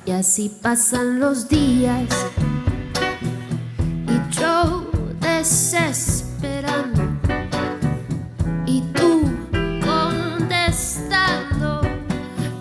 y así pasan los días y yo desesperando y tú contestando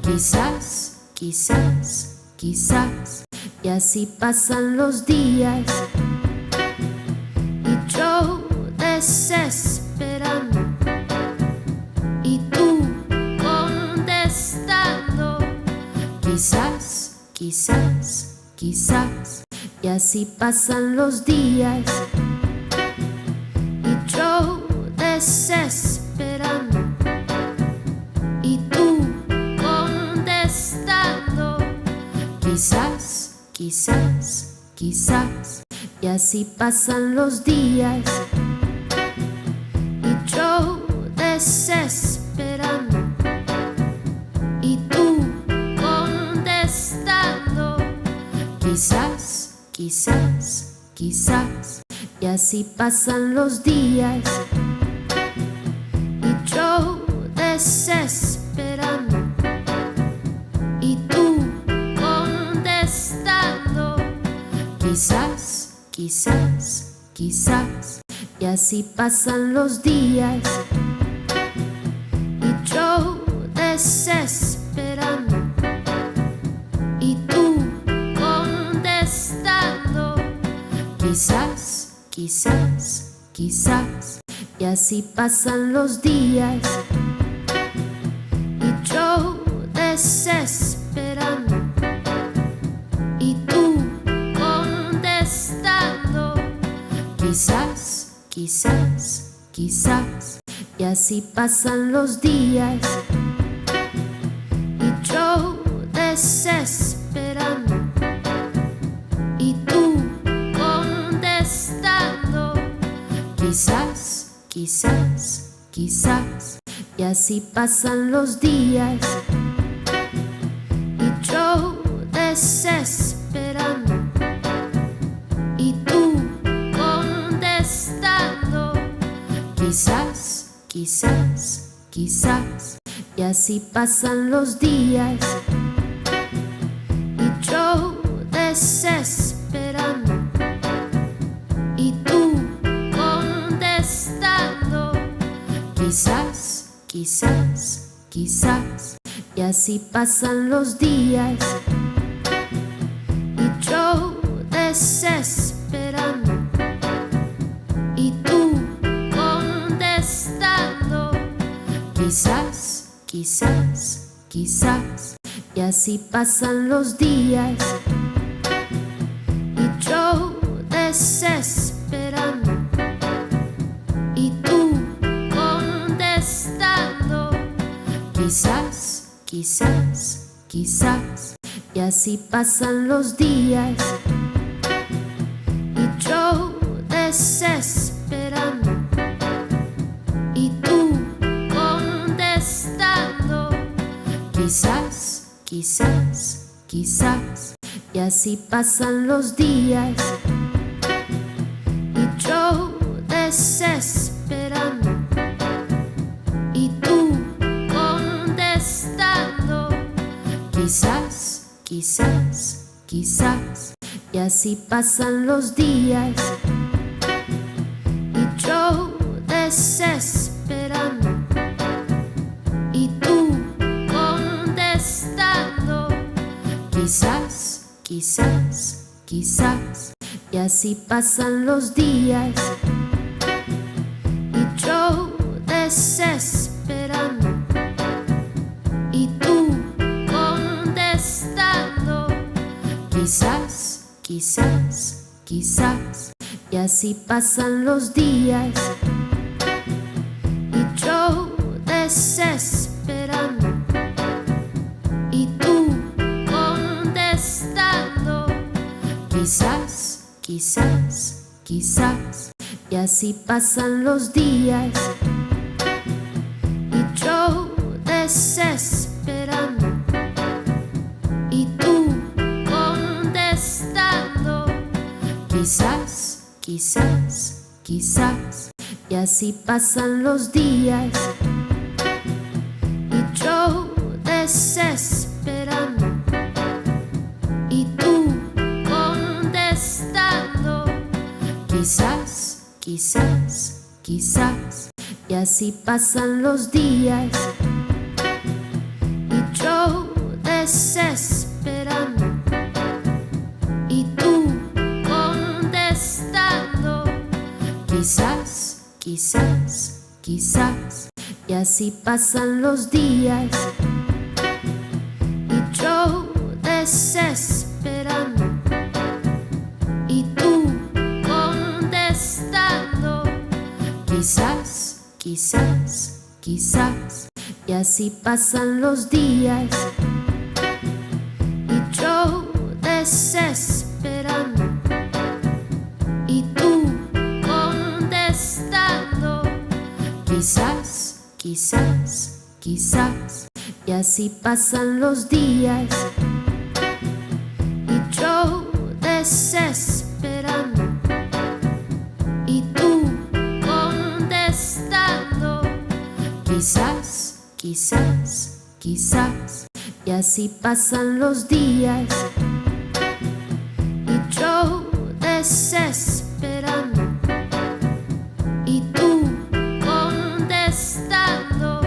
quizás, quizás, quizás. Y así pasan los días y yo desesperando y tú contestando quizás, quizás, quizás. Y así pasan los días y yo desesperando y tú contestando quizás, quizás, quizás. Y así pasan los días y yo desesperando y tú contestando quizás, quizás, quizás. Y así pasan los días y yo desesperando y tú contestando quizás, quizás, quizás. Y así pasan los días y yo desesperando y tú contestando quizás, quizás, quizás. Y así pasan los días y yo desesperando y tú contestando quizás, quizás, quizás. Y así pasan los días y yo desesperando y tú contestando quizás, quizás, quizás. Y así pasan los días y yo desesperando y tú contestando quizás, quizás, quizás. Y así pasan los días y yo desesperando y tú contestando quizás, quizás, quizás. Y así pasan los días y yo desesperando y tú contestando quizás, quizás, quizás. Y así pasan los días y yo desesperando y tú contestando quizás, quizás, quizás. Y así pasan los días y yo desesperando y tú contestando quizás, quizás, quizás. Y así pasan los días y yo desesperando y tú contestando quizás, quizás, quizás. Y así pasan los días y yo desesperando y tú contestando quizás, quizás, quizás. Y así pasan los días y yo desesperando y tú contestando quizás, quizás, quizás. Y así pasan los días y yo desesperando y tú contestando quizás, quizás, quizás. Y así pasan los días y yo desesperando y tú contestando quizás, quizás, quizás. Y así pasan los días y yo desesperando quizás, quizás, y así pasan los días. Y yo desesperando, y tú contestando, quizás, quizás, quizás, y así pasan los días. Y yo desesperando, y tú contestando, quizás, quizás, quizás, y así pasan los días. Y yo desesperando, y tú contestando, quizás, quizás, quizás, y así pasan los días. Y yo desesperando, y tú contestando, quizás, quizás, quizás, y así pasan los días. Y yo desesperando, y tú contestando,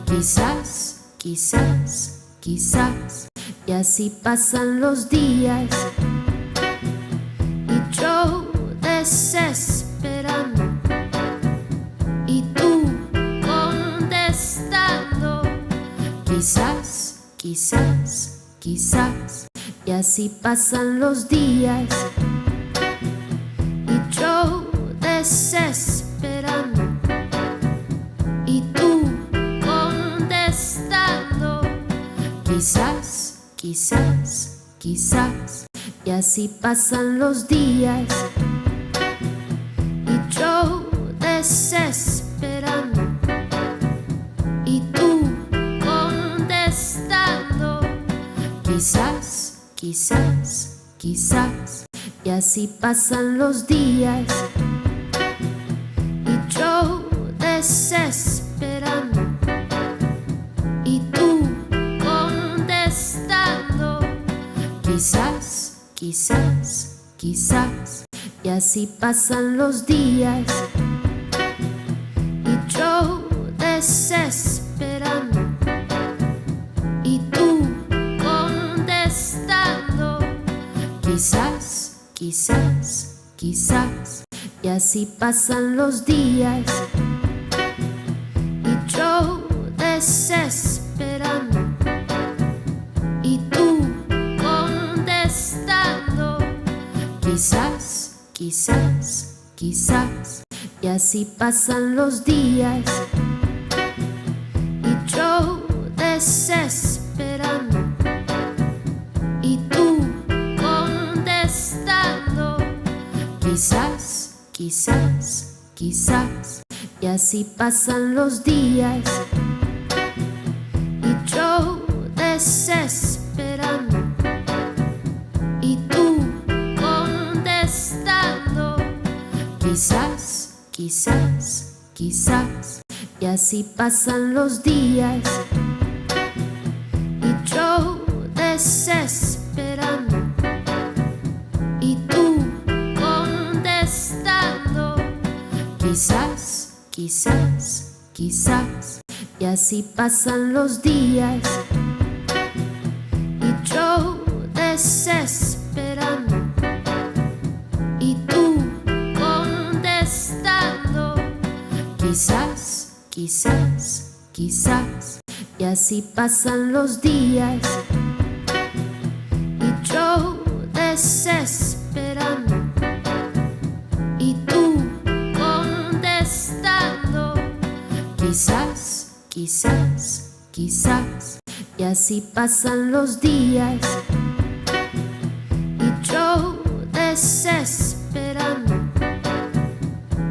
quizás, quizás, quizás, y así pasan los días. Y yo desesperando, y tú contestando, quizás, quizás, quizás, y así pasan los días. Y yo desesperando, y tú contestando, quizás, quizás, quizás, y así pasan los días. Y yo desesperando, y tú contestando, quizás, quizás, quizás, y así pasan los días. Y yo desesperando, y tú contestando, quizás, quizás, quizás, y así pasan los días. Y yo desesperando, y tú contestando, quizás, quizás, quizás, y así pasan los días. Y yo desesperando, y tú contestando, quizás, quizás, quizás, y así pasan los días. Y yo desesperando, y tú contestando, quizás, quizás, quizás, y así pasan los días. Y yo desesperando, y tú contestando, quizás, quizás, quizás, y así pasan los días. Y yo desesperando, y tú contestando, quizás, quizás, quizás, y así pasan los días. Y yo desesperando, y tú contestando, quizás, quizás, quizás, y así pasan los días. Y yo desesperando, y tú contestando, quizás, quizás, quizás, y así pasan los días. Y yo desesperando,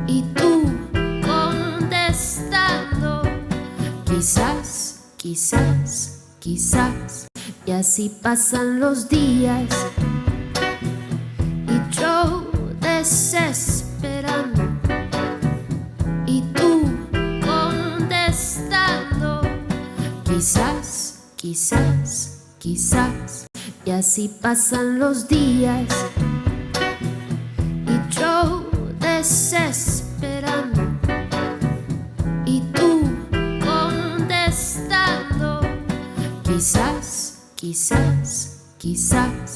y tú contestando, quizás, quizás, quizás, y así pasan los días. Y yo desesperando, y tú contestando, quizás, quizás, quizás, y así pasan los días. Y yo desesperando, Quizás, quizás, quizás